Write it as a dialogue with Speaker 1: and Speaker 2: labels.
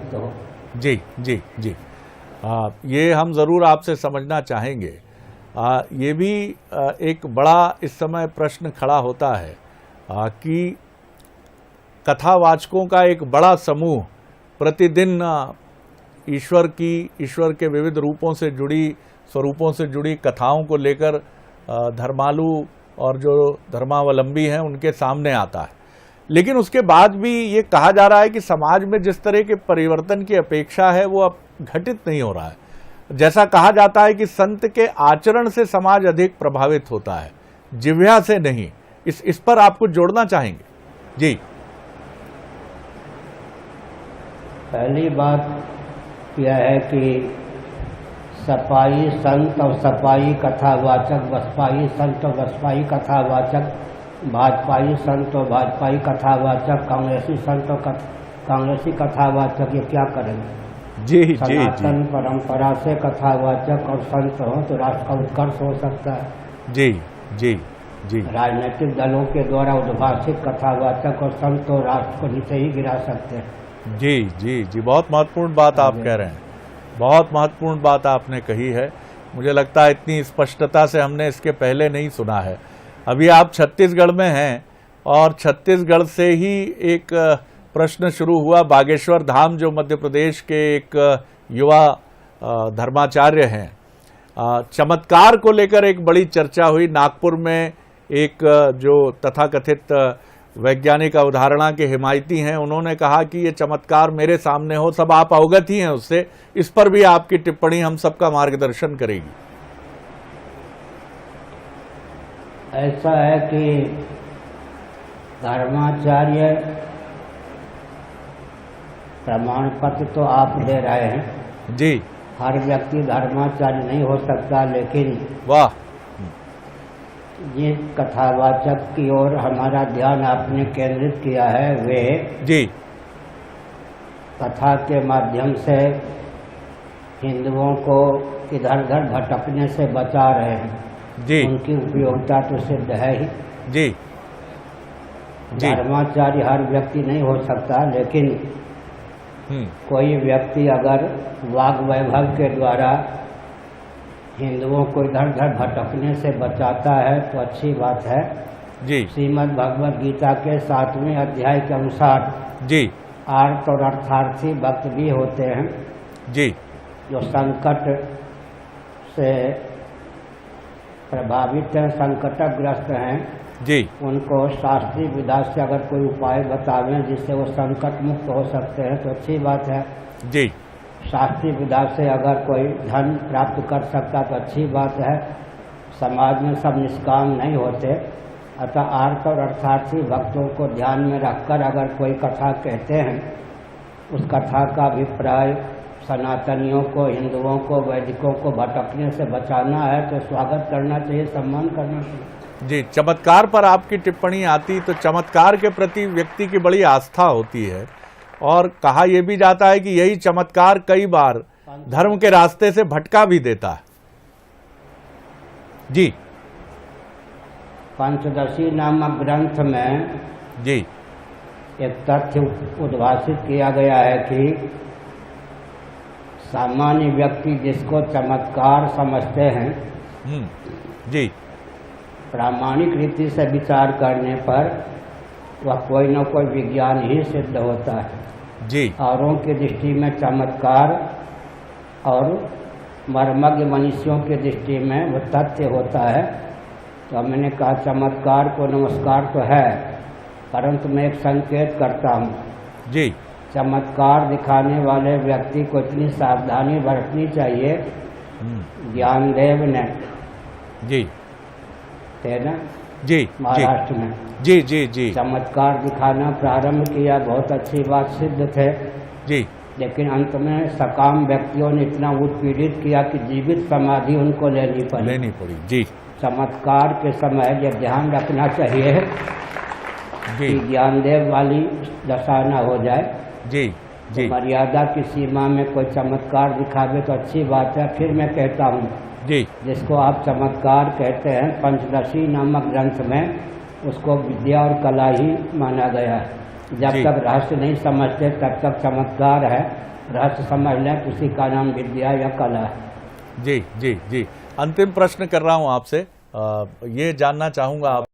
Speaker 1: युक्त हो।
Speaker 2: जी जी जी, ये हम ज़रूर आपसे समझना चाहेंगे। ये भी एक बड़ा इस समय प्रश्न खड़ा होता है कि कथावाचकों का एक बड़ा समूह प्रतिदिन ईश्वर के विविध रूपों से जुड़ी, स्वरूपों से जुड़ी कथाओं को लेकर धर्मालु और जो धर्मावलंबी हैं उनके सामने आता है। लेकिन उसके बाद भी ये कहा जा रहा है कि समाज में जिस तरह के परिवर्तन की अपेक्षा है वो अब घटित नहीं हो रहा है। जैसा कहा जाता है कि संत के आचरण से समाज अधिक प्रभावित होता है, जिह्वा से नहीं। इस पर आप कुछ जोड़ना चाहेंगे? जी।
Speaker 1: पहली बात यह है कि सपाई संत और सपाई कथावाचक, बसपाई संत और बसपाई कथावाचक, भाजपाई संत और भाजपाई कथावाचक, कांग्रेसी संत और कांग्रेसी कथावाचक, ये क्या करेंगे?
Speaker 2: जी जी,
Speaker 1: सनातन परंपरा से कथावाचक और संत हो तो राष्ट्र का उत्कर्ष हो सकता है।
Speaker 2: जी जी जी।
Speaker 1: राजनीतिक दलों के द्वारा उद्भाषित कथावाचक और संत और राष्ट्र को नीचे ही गिरा सकते हैं।
Speaker 2: जी जी जी, बहुत महत्वपूर्ण बात आप कह रहे हैं, बहुत महत्वपूर्ण बात आपने कही है। मुझे लगता है इतनी स्पष्टता से हमने इसके पहले नहीं सुना है। अभी आप छत्तीसगढ़ में हैं और छत्तीसगढ़ से ही एक प्रश्न शुरू हुआ। बागेश्वर धाम जो मध्य प्रदेश के एक युवा धर्माचार्य हैं, चमत्कार को लेकर एक बड़ी चर्चा हुई। नागपुर में एक जो तथाकथित वैज्ञानिक अवधारणा के हिमायती हैं, उन्होंने कहा कि ये चमत्कार मेरे सामने हो, सब आप अवगत ही हैं उससे। इस पर भी आपकी टिप्पणी हम सबका मार्गदर्शन करेगी।
Speaker 1: ऐसा है कि धर्माचार्य प्रमाण पत्र तो आप दे रहे हैं
Speaker 2: जी।
Speaker 1: हर व्यक्ति धर्माचार्य नहीं हो सकता, लेकिन
Speaker 2: वाह,
Speaker 1: जिस कथावाचक की ओर हमारा ध्यान आपने केंद्रित किया है वे
Speaker 2: जी
Speaker 1: कथा के माध्यम से हिंदुओं को इधर उधर भटकने से बचा रहे हैं।
Speaker 2: जी,
Speaker 1: उनकी उपयोगिता तो सिद्ध है ही।
Speaker 2: जी जी।
Speaker 1: धर्माचार्य हर व्यक्ति नहीं हो सकता, लेकिन कोई व्यक्ति अगर वाग वैभव के द्वारा हिंदुओं को इधर उधर भटकने से बचाता है तो अच्छी बात है।
Speaker 2: जी।
Speaker 1: श्रीमद् भगवद गीता के 7वें अध्याय के अनुसार
Speaker 2: जी।
Speaker 1: आर्त और अर्थार्थी भक्त भी होते हैं।
Speaker 2: जी।
Speaker 1: जो संकट से प्रभावित हैं, संकटग्रस्त हैं,
Speaker 2: जी,
Speaker 1: उनको शास्त्रीय विधा से अगर कोई उपाय बतावें जिससे वो संकट मुक्त हो सकते हैं तो अच्छी बात है।
Speaker 2: जी।
Speaker 1: शास्त्रीय विधा से अगर कोई धन प्राप्त कर सकता तो अच्छी बात है। समाज में सब निष्काम नहीं होते, अतः आर्त और अर्थार्थी भक्तों को ध्यान में रखकर अगर कोई कथा कहते हैं, उस कथा का अभिप्राय सनातनियों को, हिंदुओं को, वैदिकों को भटकने से बचाना है तो स्वागत करना चाहिए, सम्मान करना चाहिए।
Speaker 2: जी। चमत्कार पर आपकी टिप्पणी आती तो चमत्कार के प्रति व्यक्ति की बड़ी आस्था होती है और कहा यह भी जाता है कि यही चमत्कार कई बार धर्म के रास्ते से भटका भी देता है। जी।
Speaker 1: पंचदशी नामक ग्रंथ में
Speaker 2: जी
Speaker 1: एक तथ्य उद्भाषित किया गया है कि सामान्य व्यक्ति जिसको चमत्कार समझते हैं,
Speaker 2: जी,
Speaker 1: प्रामाणिक रीति से विचार करने पर वह कोई न कोई विज्ञान ही सिद्ध होता है।
Speaker 2: जी।
Speaker 1: औरों की दृष्टि में चमत्कार और मर्मज्ञ मनुष्यों की दृष्टि में वह तथ्य होता है। तो मैंने कहा चमत्कार को नमस्कार तो है, परंतु मैं एक संकेत करता हूँ।
Speaker 2: जी।
Speaker 1: चमत्कार दिखाने वाले व्यक्ति को इतनी सावधानी बरतनी चाहिए। ज्ञानदेव ने
Speaker 2: जी
Speaker 1: थे ना
Speaker 2: जी
Speaker 1: महाराष्ट्र में,
Speaker 2: जी जी जी
Speaker 1: चमत्कार दिखाना प्रारंभ किया, बहुत अच्छी बात, सिद्ध थे।
Speaker 2: जी।
Speaker 1: लेकिन अंत में सकाम व्यक्तियों ने इतना उत्पीड़ित किया कि जीवित समाधि उनको लेनी पड़ी।
Speaker 2: जी।
Speaker 1: चमत्कार के समय यह ध्यान रखना चाहिए कि ज्ञानदेव वाली दशा न हो जाए।
Speaker 2: जी जी।
Speaker 1: तो मर्यादा की सीमा में कोई चमत्कार दिखावे तो अच्छी बात है। फिर मैं कहता हूँ,
Speaker 2: जी,
Speaker 1: जिसको आप चमत्कार कहते हैं, पंचदशी नामक ग्रंथ में उसको विद्या और कला ही माना गया है। जब तक रहस्य नहीं समझते तब तक चमत्कार है, रहस्य समझ लें तो उसी का नाम विद्या या कला है।
Speaker 2: जी जी जी, अंतिम प्रश्न कर रहा हूं आपसे, ये जानना चाहूंगा आप